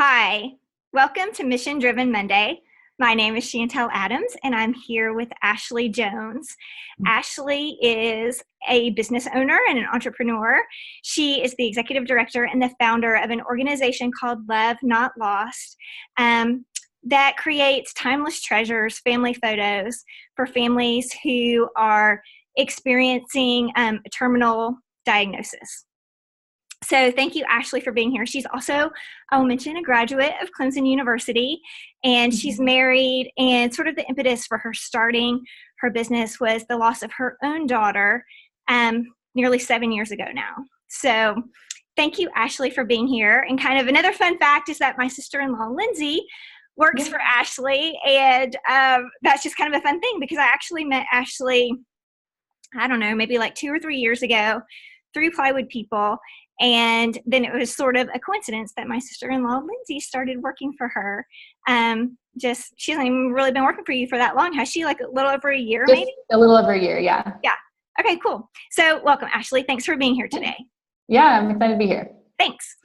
Hi, welcome to Mission Driven Monday. My name is Chantel Adams, and I'm here with Ashley Jones. Ashley is a business owner and an entrepreneur. She is the executive director and the founder of an organization called Love Not Lost that creates timeless treasures, family photos for families who are experiencing a terminal diagnosis. So thank you, Ashley, for being here. She's also, I will mention, a graduate of Clemson University, and she's married, and sort of the impetus for her starting her business was the loss of her own daughter nearly 7 years ago now. So thank you, Ashley, for being here. And kind of another fun fact is that my sister-in-law, Lindsay, works for Ashley, and that's just kind of a fun thing because I actually met Ashley, I don't know, maybe like 2 or 3 years ago through Plywood People. And then it was sort of a coincidence that my sister-in-law, Lindsay, started working for her. She hasn't even really been working for you for that long. Has she? Like a little over a year, Just maybe? A little over a year, yeah. Yeah. Okay, cool. So welcome, Ashley. Thanks for being here today. Yeah, I'm excited to be here. Thanks.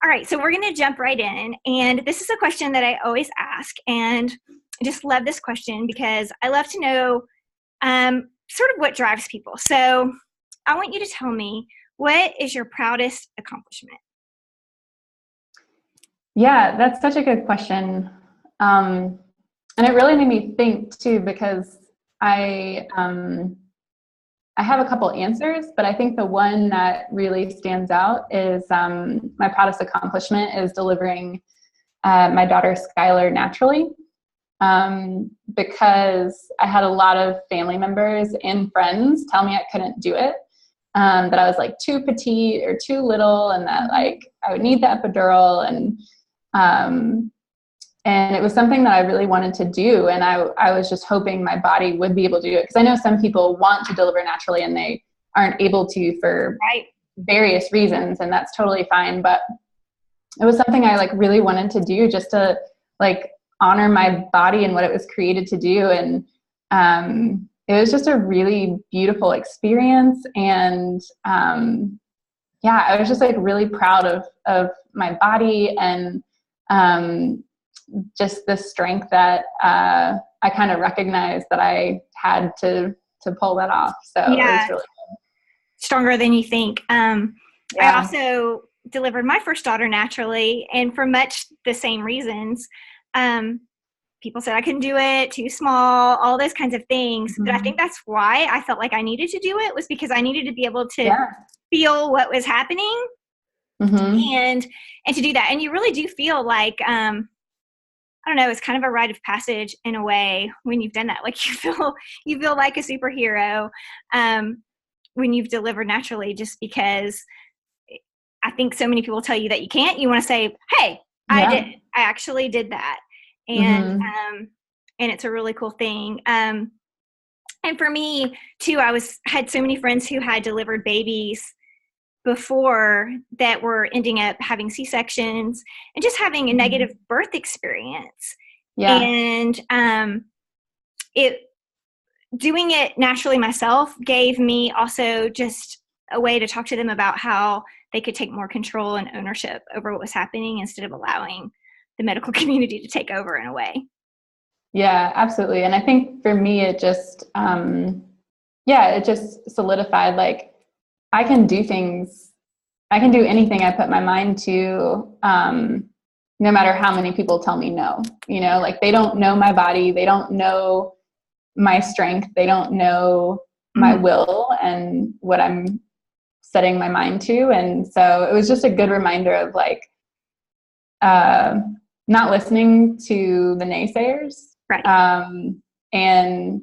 All right, so we're going to jump right in. And this is a question that I always ask. And I just love this question because I love to know sort of what drives people. So I want you to tell me, what is your proudest accomplishment? Yeah, that's such a good question. And it really made me think too, because I have a couple answers, but I think the one that really stands out is my proudest accomplishment is delivering my daughter Skylar naturally. Because I had a lot of family members and friends tell me I couldn't do it. That I was like too petite or too little, and that like I would need the epidural, and it was something that I really wanted to do, and I was just hoping my body would be able to do it, because I know some people want to deliver naturally and they aren't able to for various reasons, and that's totally fine. But it was something I like really wanted to do, just to like honor my body and what it was created to do, and it was just a really beautiful experience. And I was just like really proud of my body, and just the strength that I kind of recognized that I had to pull that off. So it was really good. Stronger than you think. I also delivered my first daughter naturally, and for much the same reasons. People said I couldn't do it, too small, all those kinds of things. Mm-hmm. But I think that's why I felt like I needed to do it, was because I needed to be able to feel what was happening, and to do that. And you really do feel like, I don't know, it's kind of a rite of passage in a way when you've done that. Like you feel like a superhero when you've delivered naturally, just because I think so many people tell you that you can't. You want to say, hey, I actually did that. And and it's a really cool thing. And for me too, had so many friends who had delivered babies before that were ending up having C-sections and just having a negative birth experience. Yeah. And doing it naturally myself gave me also just a way to talk to them about how they could take more control and ownership over what was happening instead of allowing the medical community to take over in a way. Yeah, absolutely. And I think for me, it just, it just solidified, like, I can do anything I put my mind to, no matter how many people tell me no. Like, they don't know my body. They don't know my strength. They don't know my will and what I'm setting my mind to. And so it was just a good reminder of like, not listening to the naysayers, and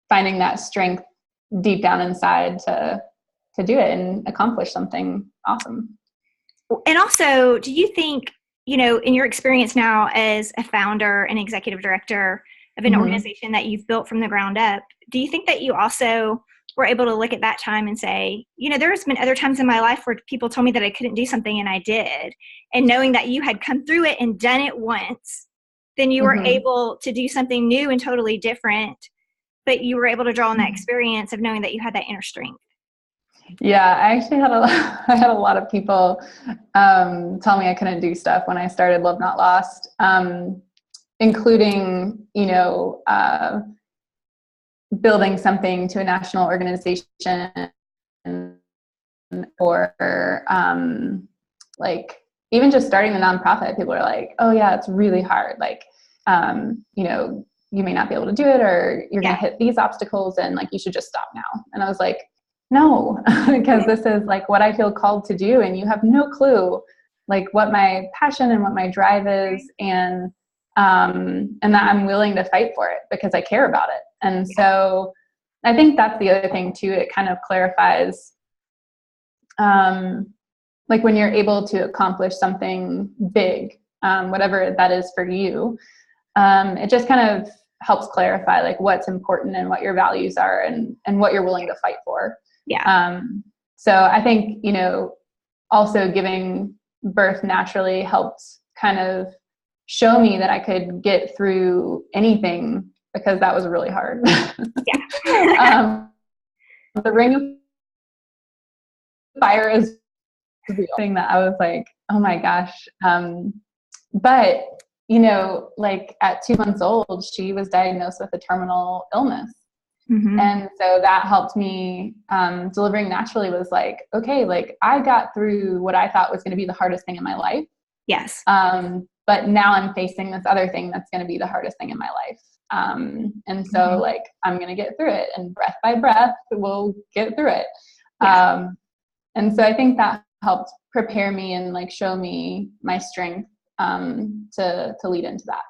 finding that strength deep down inside to do it and accomplish something awesome. And also, do you think, in your experience now as a founder and executive director of an organization that you've built from the ground up, do you think that you also were able to look at that time and say, there's been other times in my life where people told me that I couldn't do something and I did, and knowing that you had come through it and done it once, then you were able to do something new and totally different, but you were able to draw on that experience of knowing that you had that inner strength? Yeah, I actually had I had a lot of people tell me I couldn't do stuff when I started Love Not Lost, including, building something to a national organization, or like even just starting the nonprofit. People are like, oh yeah, it's really hard. Like, you may not be able to do it, or you're going to hit these obstacles, and like, you should just stop now. And I was like, no, because this is like what I feel called to do. And you have no clue like what my passion and what my drive is. And that I'm willing to fight for it because I care about it. And so I think that's the other thing too. It kind of clarifies, like when you're able to accomplish something big, whatever that is for you, it just kind of helps clarify like what's important and what your values are, and what you're willing to fight for. Yeah. So I think, also giving birth naturally helped kind of show me that I could get through anything, because that was really hard. Yeah. The ring of fire is the thing that I was like, oh my gosh. But, like at 2 months old, she was diagnosed with a terminal illness. Mm-hmm. And so that helped me. Delivering naturally was like, okay, like I got through what I thought was going to be the hardest thing in my life. Yes. But now I'm facing this other thing that's going to be the hardest thing in my life. And so like, I'm going to get through it, and breath by breath, we'll get through it. Yeah. And so I think that helped prepare me and like show me my strength, to lead into that.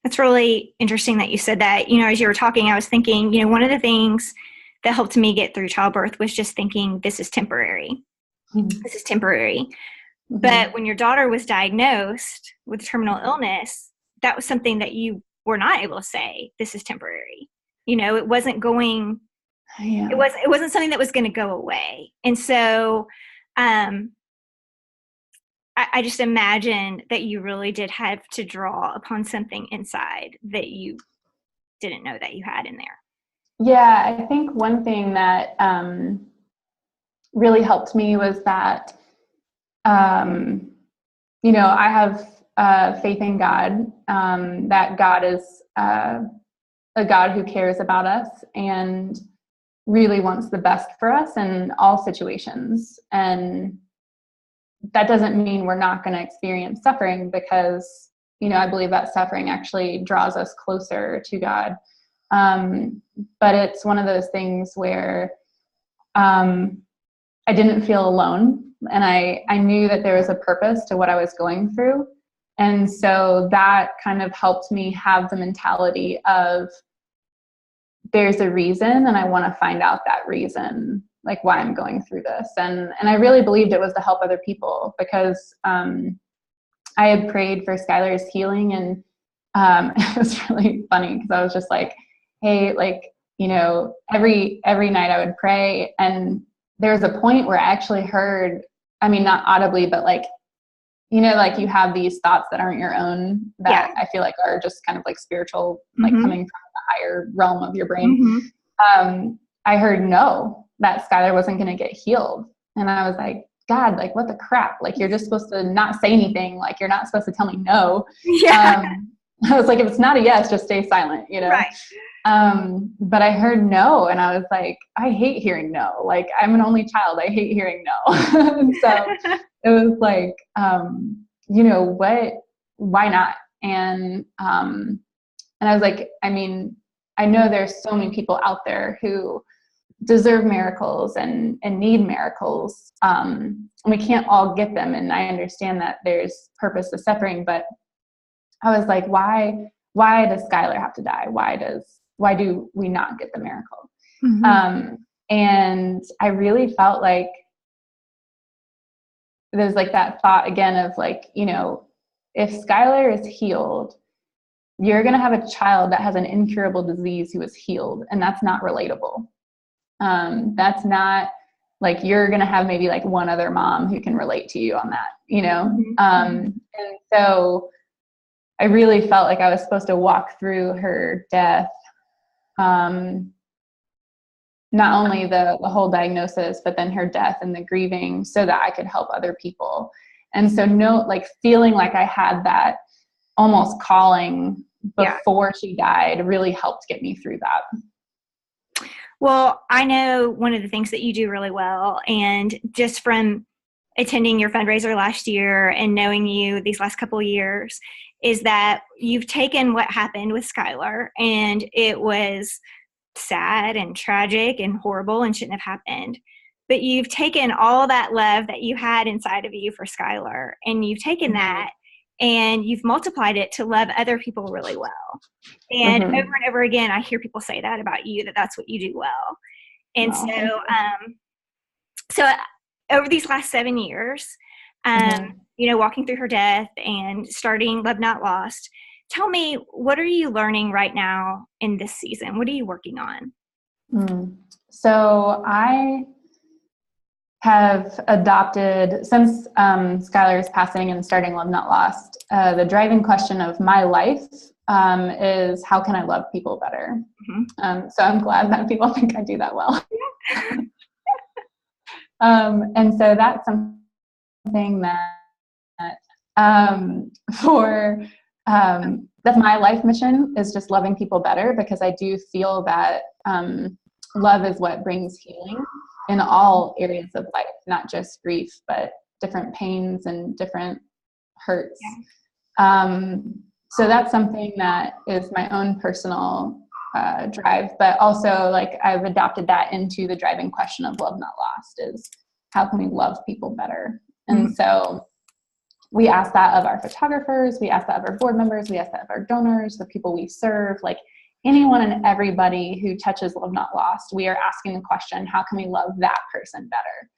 That's really interesting that you said that. As you were talking, I was thinking, one of the things that helped me get through childbirth was just thinking, this is temporary. Mm-hmm. This is temporary. Mm-hmm. But when your daughter was diagnosed with terminal illness, that was something that you were not able to say, this is temporary. It wasn't going, it wasn't something that was going to go away. And so, I just imagine that you really did have to draw upon something inside that you didn't know that you had in there. Yeah, I think one thing that really helped me was that, I have faith in God, that God is a God who cares about us and really wants the best for us in all situations. And that doesn't mean we're not going to experience suffering, because, I believe that suffering actually draws us closer to God. But it's one of those things where I didn't feel alone, and I knew that there was a purpose to what I was going through. And so that kind of helped me have the mentality of, there's a reason, and I want to find out that reason, like why I'm going through this. And I really believed it was to help other people, because I had prayed for Skylar's healing, and it was really funny because I was just like, hey, like, every night I would pray, and there was a point where I actually heard, I mean, not audibly, but like, like you have these thoughts that aren't your own, that I feel like are just kind of like spiritual, like coming from the higher realm of your brain. I heard no, that Skylar wasn't going to get healed. And I was like, God, like what the crap? Like, you're just supposed to not say anything. Like, you're not supposed to tell me no. Yeah. I was like, if it's not a yes, just stay silent, Right. But I heard no, and I was like, I hate hearing no. Like, I'm an only child. I hate hearing no. And so it was like, why not? And I was like, I mean, I know there's so many people out there who deserve miracles and need miracles. And we can't all get them. And I understand that there's purpose to suffering, but I was like, why does Skylar have to die? Why do we not get the miracle? And I really felt like there's like that thought again of like, if Skylar is healed, you're going to have a child that has an incurable disease who is healed. And that's not relatable. That's not like, you're going to have maybe like one other mom who can relate to you on that, and so I really felt like I was supposed to walk through her death, not only the whole diagnosis, but then her death and the grieving, so that I could help other people. And so feeling like I had that almost calling before she died really helped get me through that. Well, I know one of the things that you do really well, and just from attending your fundraiser last year and knowing you these last couple of years, is that you've taken what happened with Skylar, and it was sad and tragic and horrible and shouldn't have happened. But you've taken all that love that you had inside of you for Skylar, and you've taken that and you've multiplied it to love other people really well. And over and over again, I hear people say that about you, that that's what you do well. And so over these last 7 years, walking through her death and starting Love Not Lost, tell me, what are you learning right now in this season? What are you working on? So I have adopted, since Skylar's passing and starting Love Not Lost, the driving question of my life is, how can I love people better? So I'm glad that people think I do that well. And so that's something that that's my life mission, is just loving people better, because I do feel that love is what brings healing in all areas of life, not just grief, but different pains and different hurts. So that's something that is my own personal drive, but also like I've adopted that into the driving question of Love Not Lost, is how can we love people better? And so we ask that of our photographers, we ask that of our board members, we ask that of our donors, the people we serve, like anyone and everybody who touches Love Not Lost. We are asking the question, how can we love that person better?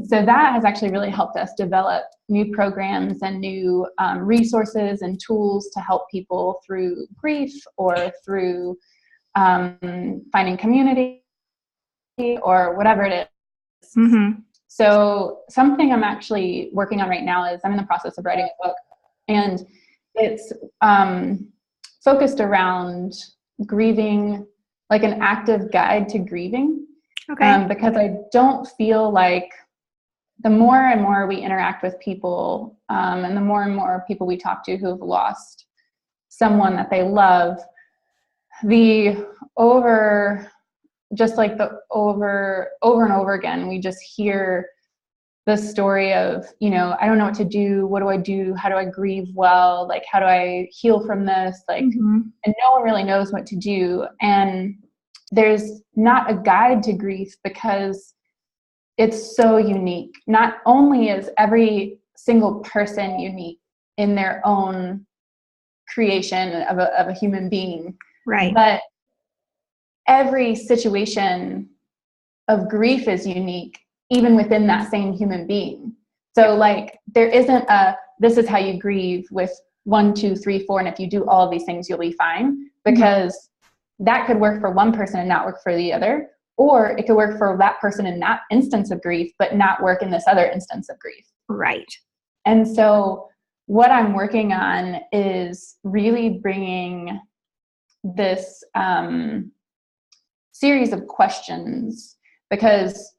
So that has actually really helped us develop new programs and new resources and tools to help people through grief, or through finding community, or whatever it is. So something I'm actually working on right now is I'm in the process of writing a book, and it's focused around grieving, like an active guide to grieving. Because I don't feel like the more and more we interact with people, and the more and more people we talk to who have lost someone that they love, over and over again, we just hear the story of, I don't know what to do. What do I do? How do I grieve well? Like, how do I heal from this? Like, and no one really knows what to do. And there's not a guide to grief, because it's so unique. Not only is every single person unique in their own creation of a human being, right? But every situation of grief is unique, even within that same human being. So like, there isn't this is how you grieve with 1, 2, 3, 4, and if you do all of these things, you'll be fine, because that could work for one person and not work for the other, or it could work for that person in that instance of grief, but not work in this other instance of grief. Right. And so what I'm working on is really bringing this series of questions, because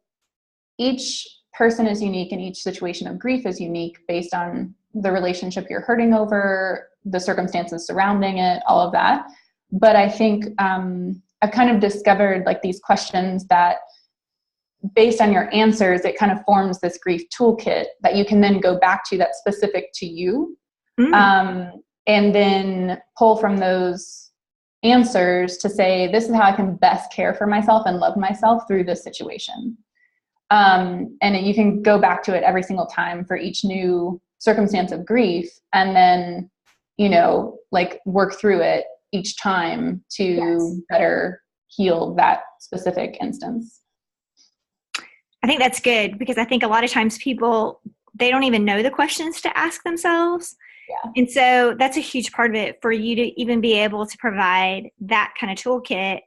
each person is unique and each situation of grief is unique based on the relationship you're hurting over, the circumstances surrounding it, all of that. But I think I've kind of discovered like these questions that, based on your answers, it kind of forms this grief toolkit that you can then go back to, that's specific to you, and then pull from those answers to say, this is how I can best care for myself and love myself through this situation. And you can go back to it every single time for each new circumstance of grief, and then, like work through it each time to better heal that specific instance. I think that's good, because I think a lot of times people, they don't even know the questions to ask themselves. Yeah. And so that's a huge part of it, for you to even be able to provide that kind of toolkit.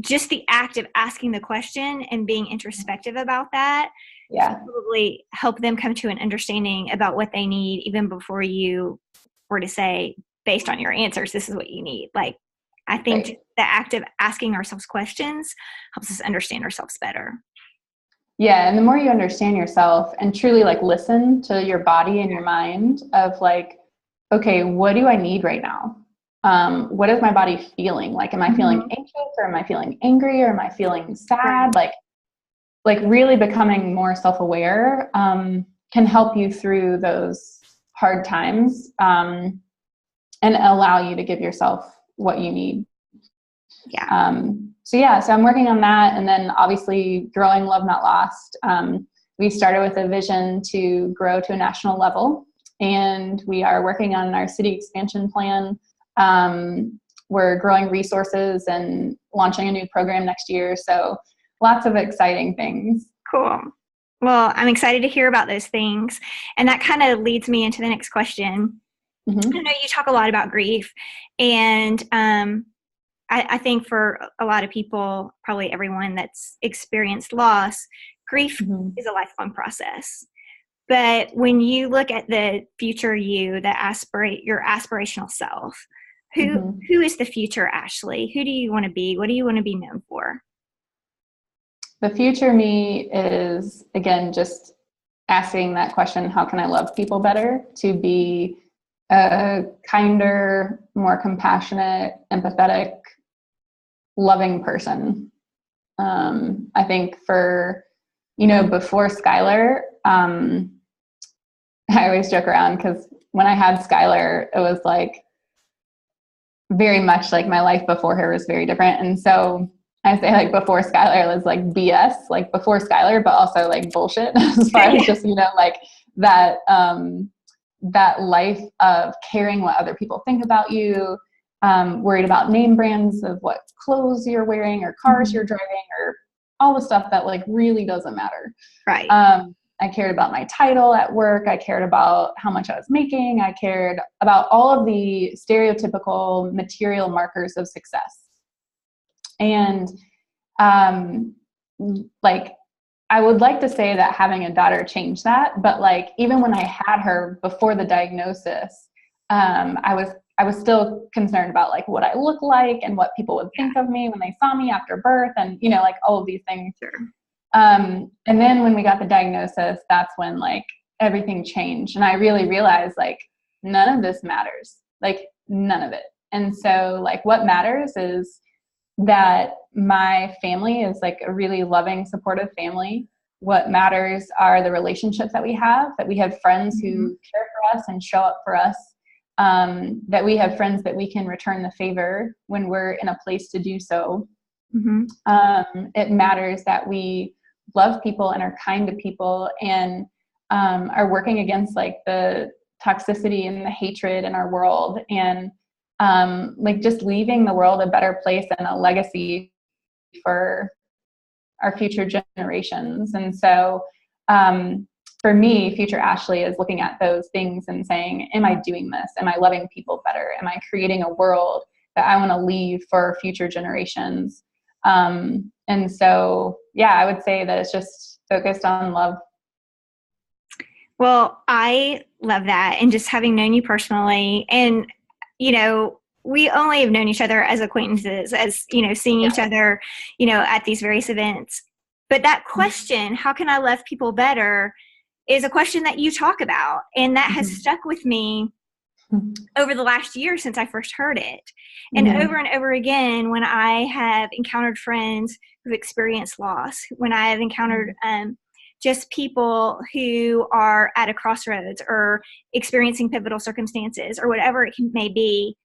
Just the act of asking the question and being introspective about that, probably help them come to an understanding about what they need, even before you were to say, based on your answers, this is what you need. Like, I think Right. the act of asking ourselves questions helps us understand ourselves better. Yeah. And the more you understand yourself and truly like listen to your body and your mind of like, okay, what do I need right now? What is my body feeling? Like, am I feeling anxious, or am I feeling angry, or am I feeling sad? Like really becoming more self-aware can help you through those hard times and allow you to give yourself what you need. Yeah. So I'm working on that. And then obviously growing Love Not Lost. We started with a vision to grow to a national level, and we are working on our city expansion plan. We're growing resources and launching a new program next year. So lots of exciting things. Cool. Well, I'm excited to hear about those things. And that kind of leads me into the next question. I know you talk a lot about grief, and I think for a lot of people, probably everyone that's experienced loss, grief is a lifelong process. But when you look at the future you, your aspirational self, who is the future Ashley? Who do you want to be? What do you want to be known for? The future me is, again, just asking that question, how can I love people better? To be a kinder, more compassionate, empathetic, loving person. I think before Skylar, I always joke around because when I had Skylar, it was like very much like my life before her was very different. And so I say like before Skylar was like BS, like before Skylar, but also like bullshit as far as just, like that, that life of caring what other people think about you, worried about name brands of what clothes you're wearing or cars you're driving or all the stuff that like really doesn't matter. Right. I cared about my title at work. I cared about how much I was making. I cared about all of the stereotypical material markers of success. And like, I would like to say that having a daughter changed that, but like even when I had her before the diagnosis, I was still concerned about like what I look like and what people would think of me when they saw me after birth, and like all of these things. Sure. And then when we got the diagnosis, that's when like everything changed, and I really realized like none of this matters, like none of it. And so like what matters is that my family is like a really loving, supportive family. What matters are the relationships that we have friends who care for us and show up for us, that we have friends that we can return the favor when we're in a place to do so. It matters that we love people and are kind to people and are working against like the toxicity and the hatred in our world, and like just leaving the world a better place and a legacy for our future generations. And so for me, future Ashley is looking at those things and saying, am I doing this? Am I loving people better? Am I creating a world that I want to leave for future generations? And so, I would say that it's just focused on love. Well, I love that. And just having known you personally, and, we only have known each other as acquaintances, as, seeing each other, at these various events. But that question, how can I love people better, is a question that you talk about. And that has stuck with me over the last year since I first heard it. And over again, when I have encountered friends who've experienced loss, when I have encountered just people who are at a crossroads or experiencing pivotal circumstances or whatever it may be,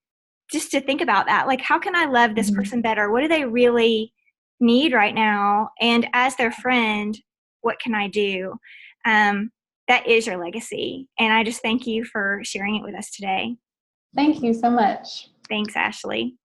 just to think about that. Like, how can I love this person better? What do they really need right now? And as their friend, what can I do? That is your legacy. And I just thank you for sharing it with us today. Thank you so much. Thanks, Ashley.